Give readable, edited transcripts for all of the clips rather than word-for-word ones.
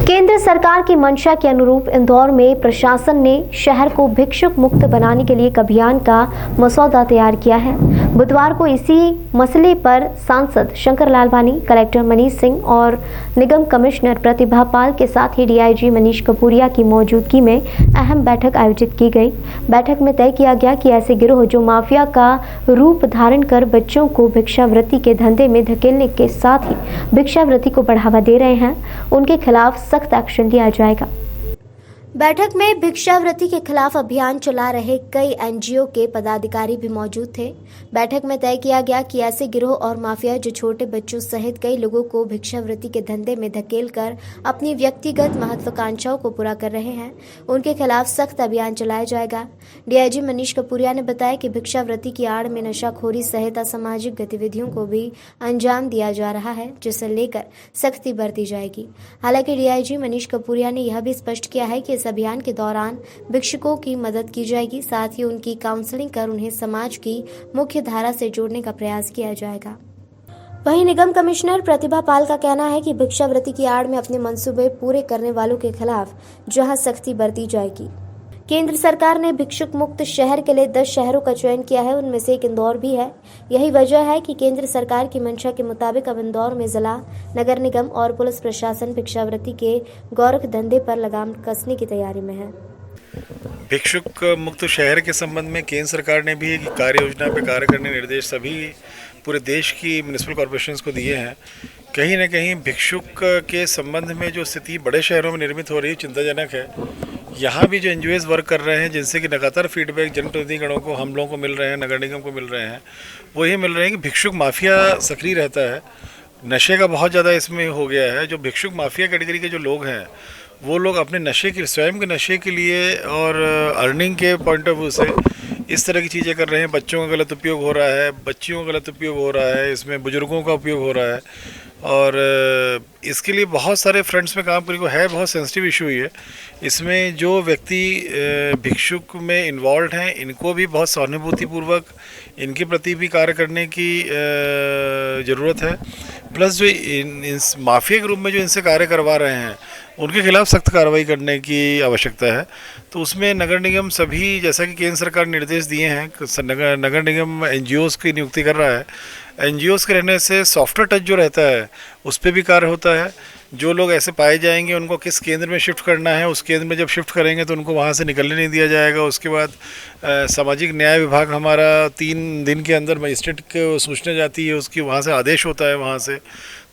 केंद्र सरकार की मंशा के अनुरूप इंदौर में प्रशासन ने शहर को भिक्षुक मुक्त बनाने के लिए एक अभियान का मसौदा तैयार किया है। बुधवार को इसी मसले पर सांसद शंकर लालवानी, कलेक्टर मनीष सिंह और निगम कमिश्नर प्रतिभा पाल के साथ ही डीआईजी मनीष कपूरिया की मौजूदगी में अहम बैठक आयोजित की गई। बैठक में तय किया गया कि ऐसे गिरोह जो माफिया का रूप धारण कर बच्चों को भिक्षावृत्ति के धंधे में धकेलने के साथ ही भिक्षावृत्ति को बढ़ावा दे रहे हैं, उनके खिलाफ सख्त एक्शन लिया जाएगा। बैठक में भिक्षावृत्ति के खिलाफ अभियान चला रहे कई एनजीओ के पदाधिकारी भी मौजूद थे। बैठक में तय किया गया कि ऐसे गिरोह और माफिया जो छोटे बच्चों सहित कई लोगों को भिक्षावृत्ति के धंधे में धकेलकर अपनी व्यक्तिगत महत्वाकांक्षाओं को पूरा कर रहे हैं, उनके खिलाफ सख्त अभियान चलाया जाएगा। डीआईजी मनीष कपूरिया ने बताया कि भिक्षावृत्ति की आड़ में नशाखोरी सहित असामाजिक गतिविधियों को भी अंजाम दिया जा रहा है, जिसे लेकर सख्ती बरती जाएगी। हालांकि डीआईजी मनीष कपूरिया ने यह भी स्पष्ट किया है कि इस अभियान के दौरान भिक्षुकों की मदद की जाएगी, साथ ही उनकी काउंसलिंग कर उन्हें समाज की मुख्य धारा से जोड़ने का प्रयास किया जाएगा। वहीं निगम कमिश्नर प्रतिभा पाल का कहना है कि भिक्षावृत्ति की आड़ में अपने मंसूबे पूरे करने वालों के खिलाफ जहां सख्ती बरती जाएगी। केंद्र सरकार ने भिक्षुक मुक्त शहर के लिए 10 शहरों का चयन किया है, उनमें से एक इंदौर भी है। यही वजह है कि केंद्र सरकार की मंशा के मुताबिक अब इंदौर में जिला, नगर निगम और पुलिस प्रशासन भिक्षावृत्ति के गोरख धंधे पर लगाम कसने की तैयारी में है। भिक्षुक मुक्त शहर के संबंध में केंद्र सरकार ने भी एक कार्य योजना पर कार्य करने निर्देश सभी पूरे देश की म्युनिसिपल कॉर्पोरेशंस को दिए हैं। कहीं ना कहीं भिक्षुक के संबंध में जो स्थिति बड़े शहरों में निर्मित हो रही है चिंताजनक है। यहाँ भी जो एनजीओज वर्क कर रहे हैं, जिनसे कि लगातार फीडबैक जनप्रतिनिधिगणों को, हम लोगों को मिल रहे हैं, नगर निगम को मिल रहे हैं, वो ये मिल रहे हैं कि भिक्षुक माफिया सक्रिय रहता है। नशे का बहुत ज़्यादा इसमें हो गया है। जो भिक्षुक माफिया कैटेगरी के जो लोग हैं, वो लोग अपने नशे के स्वयं के नशे के लिए और अर्निंग के पॉइंट ऑफ व्यू से इस तरह की चीज़ें कर रहे हैं। बच्चों का गलत उपयोग हो रहा है, बच्चियों का गलत उपयोग हो रहा है, इसमें बुजुर्गों का उपयोग हो रहा है और इसके लिए बहुत सारे फ्रंट्स में काम करने को है। बहुत सेंसिटिव इशू ही है। इसमें जो व्यक्ति भिक्षुक में इन्वॉल्व हैं, इनको भी बहुत सहानुभूतिपूर्वक इनके प्रति भी कार्य करने की ज़रूरत है। प्लस जो इस माफिया के रूप में जो इनसे कार्य करवा रहे हैं, उनके खिलाफ सख्त कार्रवाई करने की आवश्यकता है। तो उसमें नगर निगम सभी, जैसा कि केंद्र सरकार ने निर्देश दिए हैं, नगर निगम एनजीओज़ की नियुक्ति कर रहा है। एनजीओज़ के रहने से सॉफ्टवेयर टच जो रहता है उस पर भी कार्य होता है। जो लोग ऐसे पाए जाएंगे उनको किस केंद्र में शिफ्ट करना है, उस केंद्र में जब शिफ्ट करेंगे तो उनको वहाँ से निकलने नहीं दिया जाएगा। उसके बाद सामाजिक न्याय विभाग हमारा 3 दिन के अंदर मजिस्ट्रेट को सूचना जाती है, उसकी वहाँ से आदेश होता है वहाँ से,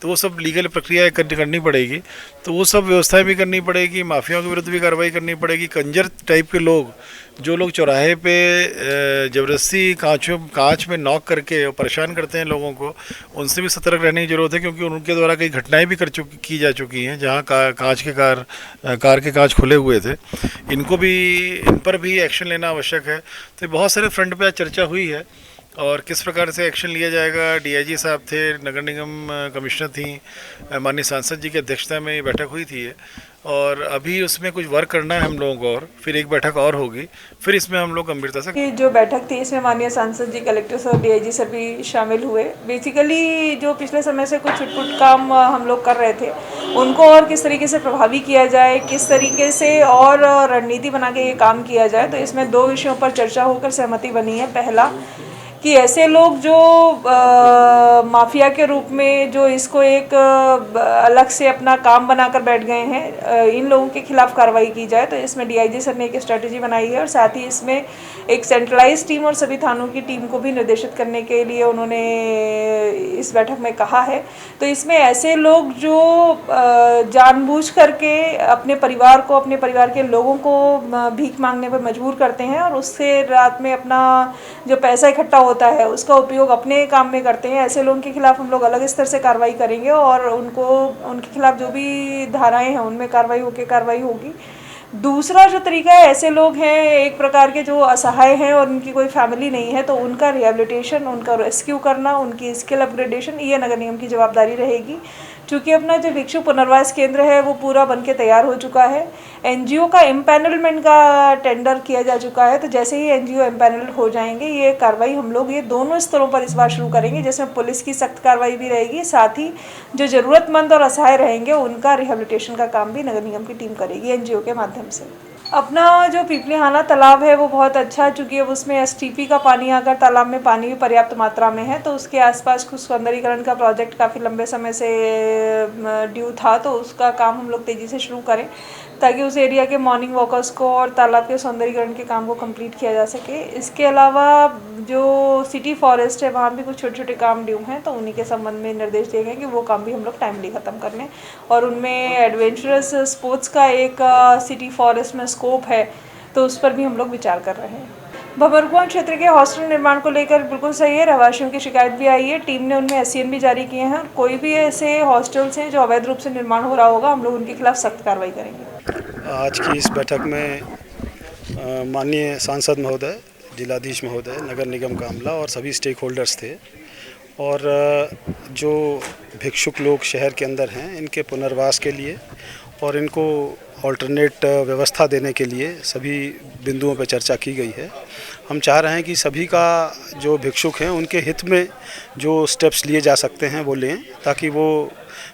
तो वो सब लीगल प्रक्रिया करनी पड़ेगी। तो वो सब व्यवस्थाएं भी करनी पड़ेगी। माफियाओं के विरुद्ध भी कार्रवाई करनी पड़ेगी। कंजर टाइप के लोग जो लोग चौराहे पे ज़बरदस्ती कांच में नॉक करके परेशान करते हैं लोगों को, उनसे भी सतर्क रहने की ज़रूरत है, क्योंकि उनके द्वारा कई घटनाएं भी की जा चुकी हैं जहां कार के कांच खुले हुए थे। इन पर भी एक्शन लेना आवश्यक है। तो बहुत सारे फ्रंट पे आज चर्चा हुई है और किस प्रकार से एक्शन लिया जाएगा। डीआईजी साहब थे, नगर निगम कमिश्नर थी, माननीय सांसद जी की अध्यक्षता में बैठक हुई थी और अभी उसमें कुछ वर्क करना है हम लोगों को, और फिर एक बैठक और होगी, फिर इसमें हम लोग गंभीरता से। जो बैठक थी इसमें माननीय सांसद जी, कलेक्टर सर, डीआईजी सर भी शामिल हुए। बेसिकली जो पिछले समय से कुछ छुटपुट काम हम लोग कर रहे थे, उनको और किस तरीके से प्रभावी किया जाए, किस तरीके से और रणनीति बना के ये काम किया जाए, तो इसमें 2 विषयों पर चर्चा होकर सहमति बनी है। पहला कि ऐसे लोग जो माफिया के रूप में जो इसको एक अलग से अपना काम बनाकर बैठ गए हैं, इन लोगों के खिलाफ कार्रवाई की जाए। तो इसमें डीआईजी सर ने एक स्ट्रेटजी बनाई है और साथ ही इसमें एक सेंट्रलाइज टीम और सभी थानों की टीम को भी निर्देशित करने के लिए उन्होंने इस बैठक में कहा है। तो इसमें ऐसे लोग जो जानबूझ करके अपने परिवार को, अपने परिवार के लोगों को भीख मांगने पर मजबूर करते हैं और उससे रात में अपना जो पैसा इकट्ठा होता है उसका उपयोग अपने काम में करते हैं, ऐसे लोगों के खिलाफ हम लोग अलग स्तर से कार्रवाई करेंगे और उनके खिलाफ जो भी धाराएं हैं उनमें कार्रवाई होगी। दूसरा जो तरीका है, ऐसे लोग हैं एक प्रकार के जो असहाय हैं और उनकी कोई फैमिली नहीं है, तो उनका रिहेबिलिटेशन, उनका रेस्क्यू करना, उनकी स्किल अपग्रेडेशन, ये नगर निगम की जवाबदारी रहेगी। चूँकि अपना जो भिक्षु पुनर्वास केंद्र है वो पूरा बन के तैयार हो चुका है। एनजीओ का इम्पैनलमेंट का टेंडर किया जा चुका है, तो जैसे ही एनजीओ इम्पैनल हो जाएंगे ये कार्रवाई हम लोग ये दोनों स्तरों पर इस बार शुरू करेंगे, जिसमें पुलिस की सख्त कार्रवाई भी रहेगी, साथ ही जो ज़रूरतमंद और असहाय रहेंगे उनका रिहेबिलिटेशन का काम भी नगर निगम की टीम करेगी एनजीओ के माध्यम से। अपना जो पीपलीहाना तालाब है वो बहुत अच्छा, चूँकि अब उसमें एसटीपी का पानी आकर तालाब में पानी भी पर्याप्त मात्रा में है, तो उसके आसपास कुछ सौंदर्यीकरण का प्रोजेक्ट काफ़ी लंबे समय से ड्यू था, तो उसका काम हम लोग तेज़ी से शुरू करें ताकि उस एरिया के मॉर्निंग वॉकर्स को और तालाब के सौंदर्यीकरण के काम को कंप्लीट किया जा सके। इसके अलावा जो सिटी फॉरेस्ट है वहाँ भी कुछ छोटे छोटे काम ड्यू हैं, तो उन्हीं के संबंध में निर्देश दिए गए कि वो काम भी हम लोग टाइमली ख़त्म कर लें, और उनमें एडवेंचरस स्पोर्ट्स का एक सिटी फॉरेस्ट में स्कोप है, तो उस पर भी हम लोग विचार कर रहे हैं। भंवरकुआं क्षेत्र के हॉस्टल निर्माण को लेकर बिल्कुल सही है, रहवासियों की शिकायत भी आई है, टीम ने उनमें एससीएन भी जारी किए हैं, और कोई भी ऐसे हॉस्टल्स हैं जो अवैध रूप से निर्माण हो रहा होगा हम लोग उनके खिलाफ सख्त कार्रवाई करेंगे। आज की इस बैठक में माननीय सांसद महोदय, जिलाधीश महोदय, नगर निगम का अमला और सभी स्टेक होल्डर्स थे, और जो भिक्षुक लोग शहर के अंदर हैं इनके पुनर्वास के लिए और इनको ऑल्टरनेट व्यवस्था देने के लिए सभी बिंदुओं पर चर्चा की गई है। हम चाह रहे हैं कि सभी का जो भिक्षुक हैं उनके हित में जो स्टेप्स लिए जा सकते हैं वो लें, ताकि वो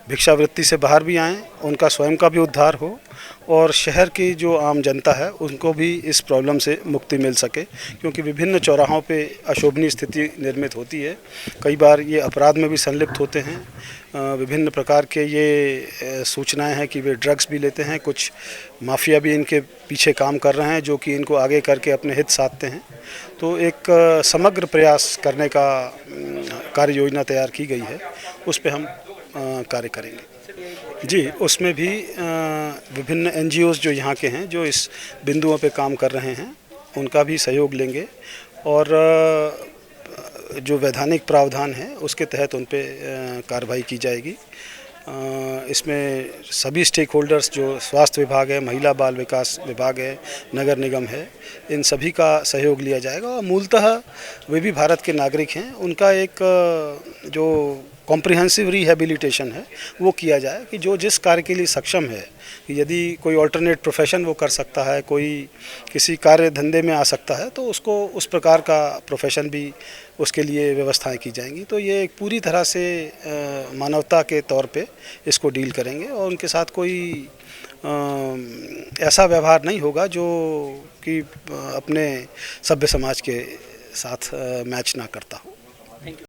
भिक्षावृत्ति से बाहर भी आएँ, उनका स्वयं का भी उद्धार हो और शहर की जो आम जनता है उनको भी इस प्रॉब्लम से मुक्ति मिल सके, क्योंकि विभिन्न चौराहों पे अशोभनीय स्थिति निर्मित होती है। कई बार ये अपराध में भी संलिप्त होते हैं, विभिन्न प्रकार के ये सूचनाएं हैं कि वे ड्रग्स भी लेते हैं, कुछ माफिया भी इनके पीछे काम कर रहे हैं जो कि इनको आगे करके अपने हित साधते हैं। तो एक समग्र प्रयास करने का कार्य योजना तैयार की गई है, उस पर हम कार्य करेंगे जी। उसमें भी विभिन्न एनजीओज़ जो यहाँ के हैं जो इस बिंदुओं पे काम कर रहे हैं उनका भी सहयोग लेंगे, और जो वैधानिक प्रावधान है उसके तहत उन पे कार्रवाई की जाएगी। इसमें सभी स्टेक होल्डर्स जो स्वास्थ्य विभाग है, महिला बाल विकास विभाग है, नगर निगम है, इन सभी का सहयोग लिया जाएगा, और मूलतः वे भी भारत के नागरिक हैं, उनका एक जो कॉम्प्रिहेंसिव रिहेबिलिटेशन है वो किया जाए कि जो जिस कार्य के लिए सक्षम है, कि यदि कोई अल्टरनेट प्रोफेशन वो कर सकता है, कोई किसी कार्य धंधे में आ सकता है, तो उसको उस प्रकार का प्रोफेशन भी उसके लिए व्यवस्थाएं की जाएंगी। तो ये एक पूरी तरह से मानवता के तौर पे इसको डील करेंगे, और उनके साथ कोई ऐसा व्यवहार नहीं होगा जो कि अपने सभ्य समाज के साथ मैच ना करता हो।